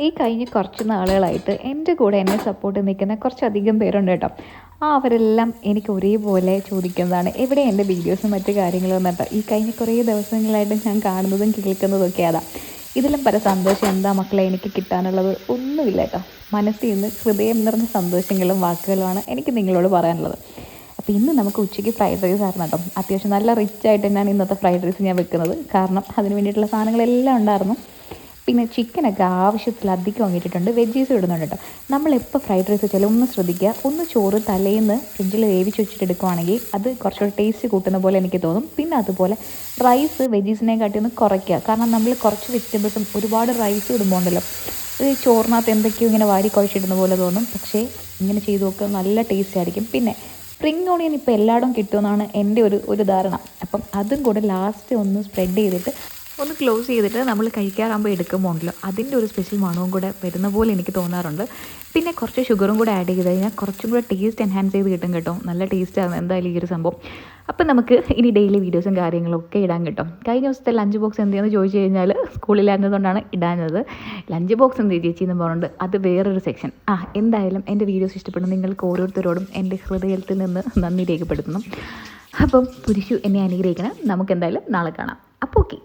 ഈ കഴിഞ്ഞ കുറച്ച് നാളുകളായിട്ട് എൻ്റെ കൂടെ എന്നെ സപ്പോർട്ട് നിൽക്കുന്ന കുറച്ചധികം പേരുണ്ട് കേട്ടോ. അവരെല്ലാം എനിക്ക് ഒരേപോലെ ചോദിക്കുന്നതാണ് എവിടെ എൻ്റെ വീഡിയോസും മറ്റു കാര്യങ്ങളും എന്നിട്ട്. ഈ കഴിഞ്ഞ കുറേ ദിവസങ്ങളായിട്ട് ഞാൻ കാണുന്നതും കേൾക്കുന്നതും ഒക്കെ അതാ. ഇതിലും പല സന്തോഷം എന്താ മക്കളെ എനിക്ക് കിട്ടാനുള്ളത്? ഒന്നുമില്ല കേട്ടോ. മനസ്സിൽ നിന്ന് ഹൃദയം നിറഞ്ഞ സന്തോഷങ്ങളും വാക്കുകളുമാണ് എനിക്ക് നിങ്ങളോട് പറയാനുള്ളത്. അപ്പോൾ ഇന്ന് നമുക്ക് ഉച്ചയ്ക്ക് ഫ്രൈഡ് റൈസ് ആയിരുന്നു കേട്ടോ. അത്യാവശ്യം നല്ല റിച്ച് ആയിട്ട് തന്നെയാണ് ഇന്നത്തെ ഫ്രൈഡ് റൈസ് ഞാൻ വെക്കുന്നത്. കാരണം അതിന് വേണ്ടിയിട്ടുള്ള സാധനങ്ങളെല്ലാം ഉണ്ടായിരുന്നു. പിന്നെ ചിക്കനൊക്കെ ആവശ്യത്തിലധികം വാങ്ങിയിട്ടുണ്ട്. വെജീസ് ഇടുന്നുണ്ട് കേട്ടോ. നമ്മളെപ്പോൾ ഫ്രൈഡ് റൈസ് വെച്ചാലും ഒന്ന് ശ്രദ്ധിക്കുക, ഒന്ന് ചോറ് തലേന്ന് ഫ്രിഡ്ജിൽ വേവിച്ച് വെച്ചിട്ട് എടുക്കുവാണെങ്കിൽ അത് കുറച്ചുകൂടി ടേസ്റ്റ് കൂട്ടുന്ന പോലെ എനിക്ക് തോന്നും. പിന്നെ അതുപോലെ റൈസ് വെജീസിനെക്കാട്ടി ഒന്ന് കുറയ്ക്കുക. കാരണം നമ്മൾ കുറച്ച് വെജിറ്റബിൾസും ഒരുപാട് റൈസ് ഇടുമ്പോൾ ഉണ്ടല്ലോ ഈ ചോറിനകത്ത് എന്തൊക്കെയോ ഇങ്ങനെ വാരി കുഴച്ചിടുന്ന പോലെ തോന്നും. പക്ഷേ ഇങ്ങനെ ചെയ്ത് നോക്കുക, നല്ല ടേസ്റ്റ് ആയിരിക്കും. പിന്നെ സ്പ്രിങ് ഓണിയൻ ഇപ്പോൾ എല്ലായിടും കിട്ടുമെന്നാണ് എൻ്റെ ഒരു ധാരണ. അപ്പം അതും കൂടെ ലാസ്റ്റ് ഒന്ന് സ്പ്രെഡ് ചെയ്തിട്ട് ഒന്ന് ക്ലോസ് ചെയ്തിട്ട് നമ്മൾ കഴിക്കാറാകുമ്പോൾ എടുക്കുമ്പോൾ ഉണ്ടല്ലോ അതിൻ്റെ ഒരു സ്പെഷ്യൽ മണവും കൂടെ വരുന്ന പോലെ എനിക്ക് തോന്നാറുണ്ട്. പിന്നെ കുറച്ച് ഷുഗറും കൂടെ ആഡ് ചെയ്ത് കഴിഞ്ഞാൽ കുറച്ചും കൂടെ ടേസ്റ്റ് എൻഹാൻസ് ചെയ്ത് കിട്ടും കേട്ടോ. നല്ല ടേസ്റ്റാണ് എന്തായാലും ഈ ഒരു സംഭവം. അപ്പം നമുക്ക് ഇനി ഡെയിലി വീഡിയോസും കാര്യങ്ങളൊക്കെ ഇടാൻ കിട്ടും. കഴിഞ്ഞ ദിവസത്തെ ലഞ്ച് ബോക്സ് എന്തെന്ന് ചോദിച്ചു കഴിഞ്ഞാൽ സ്കൂളിലായിരുന്നതുകൊണ്ടാണ് ഇടാഞ്ഞത്. ലഞ്ച് ബോക്സ് എന്ത് ചേച്ചി എന്ന് പറഞ്ഞിട്ട് അത് വേറൊരു സെക്ഷൻ. എന്തായാലും എൻ്റെ വീഡിയോസ് ഇഷ്ടപ്പെടുന്ന നിങ്ങൾക്ക് ഓരോരുത്തരോടും എൻ്റെ ഹൃദയത്തിൽ നിന്ന് നന്ദി രേഖപ്പെടുത്തുന്നു. അപ്പം പുരുഷു എന്നെ അനുഗ്രഹിക്കണം. നമുക്ക് എന്തായാലും നാളെ കാണാം. അപ്പോൾ ഓക്കെ.